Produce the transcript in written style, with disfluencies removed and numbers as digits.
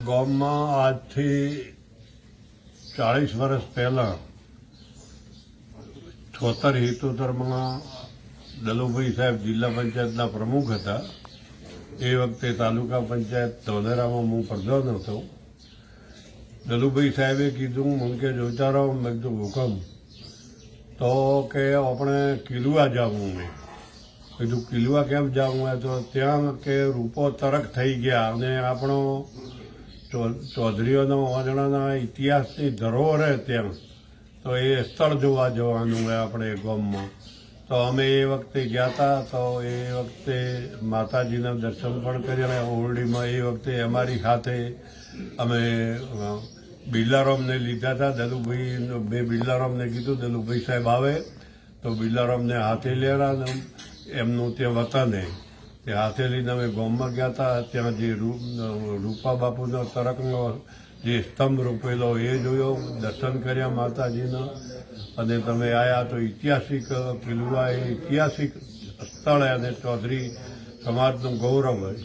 ગામમાં આજથી 40 વર્ષ પહેલા 76 હિતોતરમાં દલુભાઈ સાહેબ જિલ્લા પંચાયતના પ્રમુખ હતા. એ વખતે તાલુકા પંચાયત ધોલેરામાં હું પ્રધાન હતો. દલુભાઈ સાહેબે કીધું મને કે જોતા રહો. મેં કીધું હુકમ. તો કે આપણે કિલવા જવું. મેં કીધું કિલવા કેમ જવું હોય તો ત્યાં કે રૂપો તરક થઈ ગયા અને આપણો ચૌધરીઓના વાંદણાના ઇતિહાસની ધરોહર ત્યાં, તો એ સ્થળ જોવા જવાનું હોય આપણે ગામમાં. તો અમે એ વખતે ગયા હતા. તો એ વખતે માતાજીના દર્શન પણ કર્યા. ઓરડીમાં એ વખતે અમારી સાથે અમે બિરલારામને લીધા હતા. દલુભાઈ, મેં બિરલારામને કીધું દલુભાઈ સાહેબ આવે તો બિરલારામને હાથે લેરા એમનું ત્યાં વતને તે હાથે લઈને અમે ગામમાં ગયા હતા. ત્યાં જે રૂપા બાપુનો તરકનો જે સ્તંભ રૂપેલો એ જોયો, દર્શન કર્યા માતાજીના. અને તમે આવ્યા તો ઐતિહાસિક કિલ્લા, એ ઐતિહાસિક સ્થળ અને ચૌધરી સમાજનું ગૌરવ હોય.